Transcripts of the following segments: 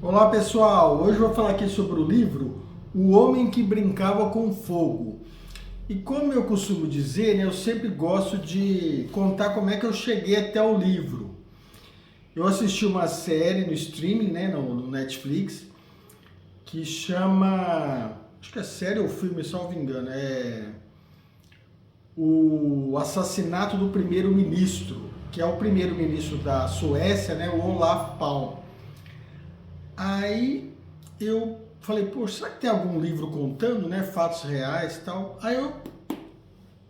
Olá pessoal, hoje eu vou falar aqui sobre o livro O Homem que Brincava com Fogo. E como eu costumo dizer, né, eu sempre gosto de contar como é que eu cheguei até o livro. Eu assisti uma série no streaming, né, no Netflix, que chama, acho que é série ou filme, se não me engano, é o assassinato do primeiro-ministro, que é o primeiro-ministro da Suécia, né, o Olaf Palme. Aí eu falei, poxa, será que tem algum livro contando, né, fatos reais e tal? Aí eu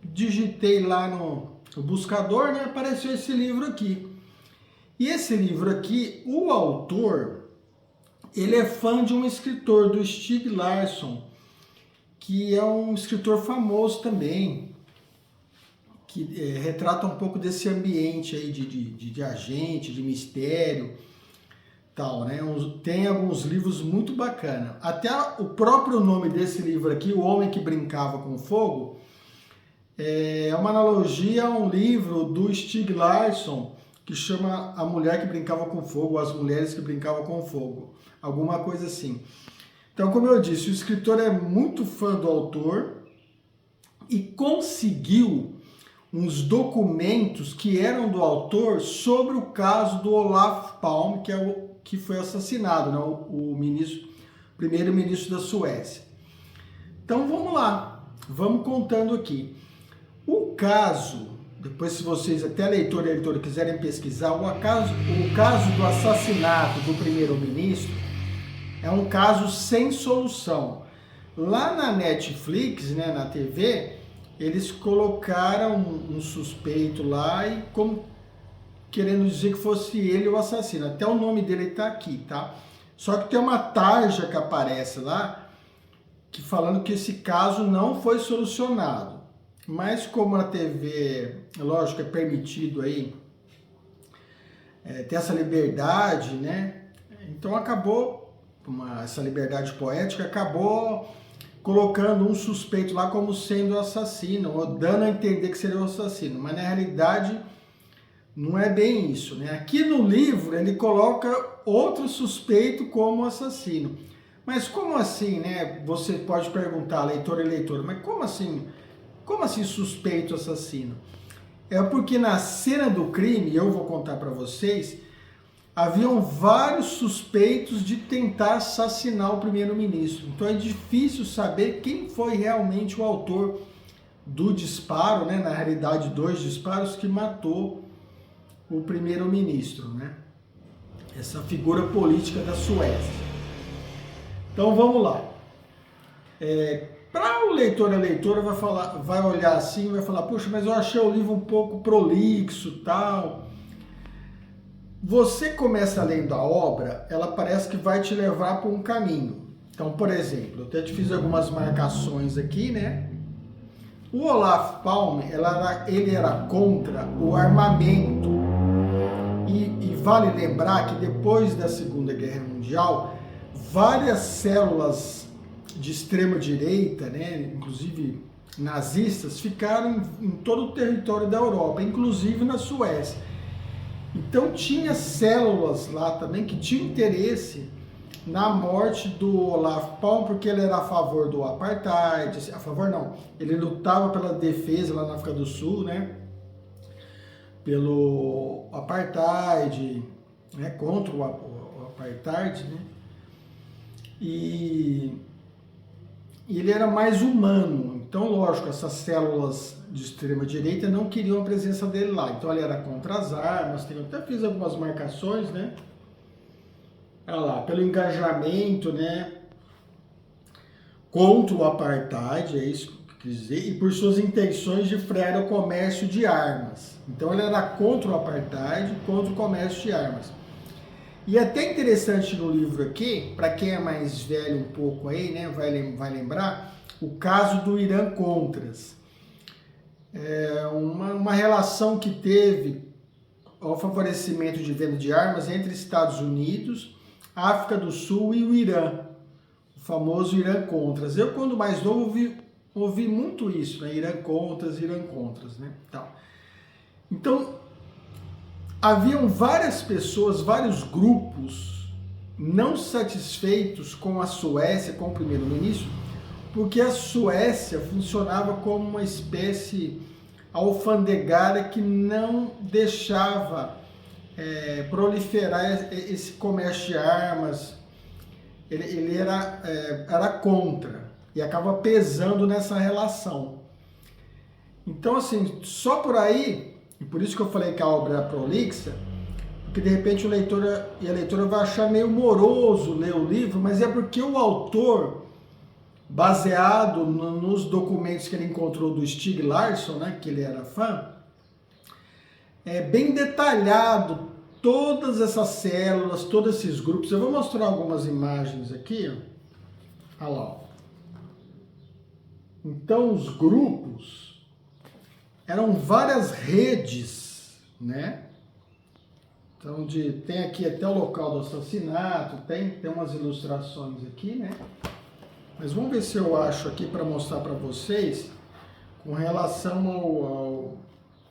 digitei lá no buscador, né, apareceu esse livro aqui. E esse livro aqui, o autor, ele é fã de um escritor, do Stieg Larsson, que é um escritor famoso também, que retrata um pouco desse ambiente aí de agente, de mistério, tal, né? Tem alguns livros muito bacanas. Até o próprio nome desse livro aqui, O Homem que Brincava com Fogo, é uma analogia a um livro do Stieg Larsson que chama A Mulher que Brincava com Fogo, ou As Mulheres que Brincavam com Fogo, alguma coisa assim. Então, como eu disse, o escritor é muito fã do autor e conseguiu uns documentos que eram do autor sobre o caso do Olaf Palme, que foi assassinado, né? O primeiro-ministro da Suécia. Então vamos lá, vamos contando aqui. O caso, depois se vocês, até leitor e leitora, quiserem pesquisar, o caso do assassinato do primeiro-ministro é um caso sem solução. Lá na Netflix, né, na TV, eles colocaram um suspeito lá e como querendo dizer que fosse ele o assassino. Até o nome dele está aqui, tá? Só que tem uma tarja que aparece lá que falando que esse caso não foi solucionado. Mas como a TV, lógico, é permitido aí ter essa liberdade, né? Então acabou, essa liberdade poética acabou colocando um suspeito lá como sendo o assassino, ou dando a entender que seria o assassino. Mas na realidade não é bem isso, né? Aqui no livro ele coloca outro suspeito como assassino. Mas como assim, né? Você pode perguntar, leitor e leitora, mas como assim? Como assim suspeito assassino? É porque na cena do crime, eu vou contar para vocês, haviam vários suspeitos de tentar assassinar o primeiro-ministro. Então é difícil saber quem foi realmente o autor do disparo, né? Na realidade, 2 disparos que matou o primeiro-ministro, né? Essa figura política da Suécia. Então vamos lá. Para o leitor e a leitora vai olhar assim e vai falar, puxa, mas eu achei o livro um pouco prolixo, tal. Você começa lendo a obra, ela parece que vai te levar por um caminho. Então, por exemplo, eu até te fiz algumas marcações aqui, né? O Olaf Palme, ele era contra o armamento. E vale lembrar que depois da Segunda Guerra Mundial, várias células de extrema direita, né, inclusive nazistas, ficaram em todo o território da Europa, inclusive na Suécia. Então tinha células lá também que tinham interesse na morte do Olaf Palme, porque ele era a favor do apartheid, a favor não, ele lutava pela defesa lá na África do Sul, né, pelo apartheid, né, contra o apartheid, né, e ele era mais humano. Então, lógico, essas células de extrema-direita não queriam a presença dele lá. Então, ele era contra as armas. Eu até fiz algumas marcações, né? Olha lá, pelo engajamento, né? Contra o apartheid, é isso que eu quis dizer, e por suas intenções de frear o comércio de armas. Então, ele era contra o apartheid, contra o comércio de armas. E até interessante no livro aqui, para quem é mais velho um pouco aí, né, vai lembrar, o caso do Irã-Contras. É uma relação que teve ao favorecimento de venda de armas entre Estados Unidos, África do Sul e o Irã, o famoso Irã-Contras. Eu, quando mais novo, ouvi muito isso, né, Irã-Contras, né, tal. Então, haviam várias pessoas, vários grupos não satisfeitos com a Suécia, com o primeiro-ministro, porque a Suécia funcionava como uma espécie alfandegária que não deixava proliferar esse comércio de armas. Ele era contra e acaba pesando nessa relação. Então, assim, só por aí, e por isso que eu falei que a obra é prolixa, porque de repente o leitor e a leitora vai achar meio moroso ler o livro, mas é porque o autor, baseado nos documentos que ele encontrou do Stieg Larsson, né, que ele era fã, é bem detalhado todas essas células, todos esses grupos. Eu vou mostrar algumas imagens aqui, ó. Olha lá, ó. Então os grupos eram várias redes, né? Então tem aqui até o local do assassinato, tem umas ilustrações aqui, né? Mas vamos ver se eu acho aqui para mostrar para vocês com relação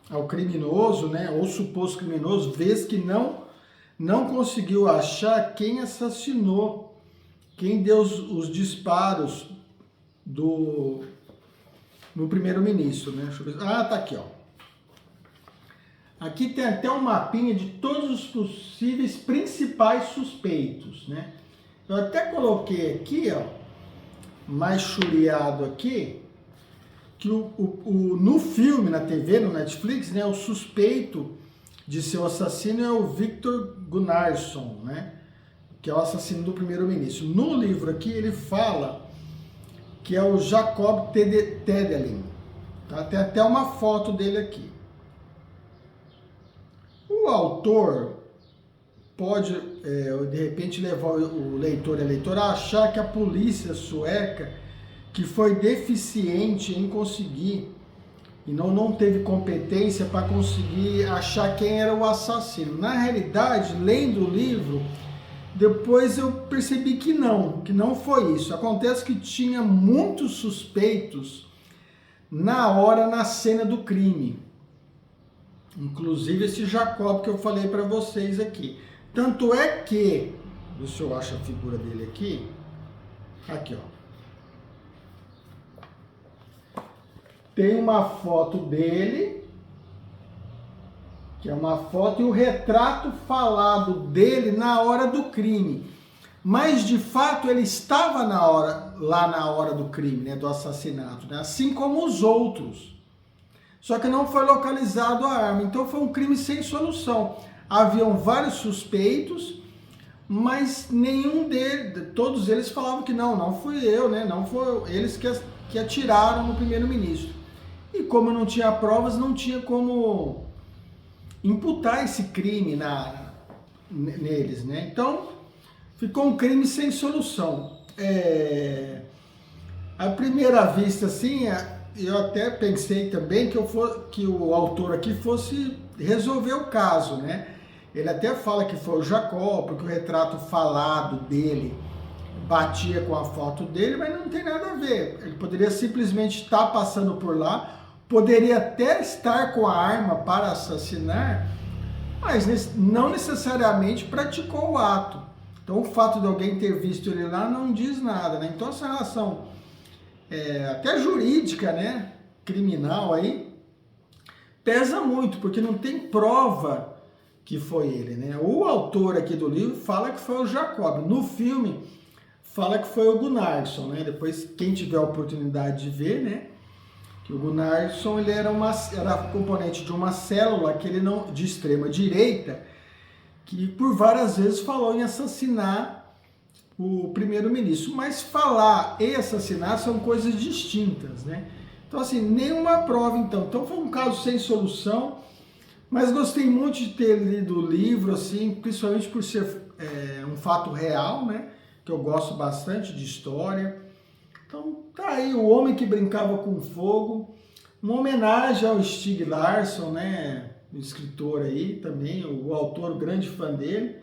ao criminoso, né? Ou suposto criminoso, vez que não conseguiu achar quem assassinou, quem deu os disparos no primeiro-ministro, né? Deixa eu ver. Ah, tá aqui, ó. Aqui tem até um mapinha de todos os possíveis principais suspeitos, né? Eu até coloquei aqui, ó, mais chuleado aqui, que no filme, na TV, no Netflix, né, o suspeito de ser o assassino é o Viktor Gunnarsson, né? Que é o assassino do primeiro-ministro. No livro aqui ele fala que é o Jacob Tedelin. Tá? Tem até uma foto dele aqui. O autor pode, de repente, levar o leitor e a leitora a achar que a polícia sueca que foi deficiente em conseguir e não teve competência para conseguir achar quem era o assassino. Na realidade, lendo o livro, depois eu percebi que não foi isso. Acontece que tinha muitos suspeitos na cena do crime. Inclusive esse Jacob que eu falei para vocês aqui. Tanto é que, deixa eu achar a figura dele aqui. Aqui, ó. Tem uma foto dele, que é uma foto, e o retrato falado dele na hora do crime. Mas, de fato, ele estava lá na hora do crime, né, do assassinato, né, assim como os outros. Só que não foi localizado a arma. Então, foi um crime sem solução. Haviam vários suspeitos, mas todos eles falavam que não fui eu, né, não foram eles que atiraram no primeiro-ministro. E como não tinha provas, não tinha como imputar esse crime neles, né? Então, ficou um crime sem solução. À primeira vista, assim, eu até pensei também que o autor aqui fosse resolver o caso, né? Ele até fala que foi o Jacob, porque o retrato falado dele batia com a foto dele, mas não tem nada a ver. Ele poderia simplesmente estar passando por lá, poderia até estar com a arma para assassinar, mas não necessariamente praticou o ato. Então, o fato de alguém ter visto ele lá não diz nada, né? Então, essa relação até jurídica, né, criminal aí, pesa muito, porque não tem prova que foi ele, né? O autor aqui do livro fala que foi o Jacob. No filme, fala que foi o Gunnarsson, né? Depois, quem tiver a oportunidade de ver, né? Que o Gunnarsson, ele era componente de uma célula de extrema direita, que por várias vezes falou em assassinar o primeiro-ministro. Mas falar e assassinar são coisas distintas, né? Então, assim, nenhuma prova, então. Então, foi um caso sem solução, mas gostei muito de ter lido o livro, assim, principalmente por ser um fato real, né? Que eu gosto bastante de história. Então, tá aí O Homem que Brincava com Fogo, uma homenagem ao Stieg Larsson, né? O escritor aí também, o autor, o grande fã dele.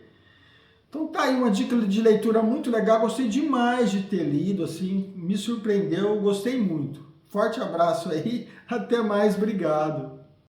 Então tá aí uma dica de leitura muito legal, gostei demais de ter lido, assim, me surpreendeu, gostei muito. Forte abraço aí, até mais, obrigado.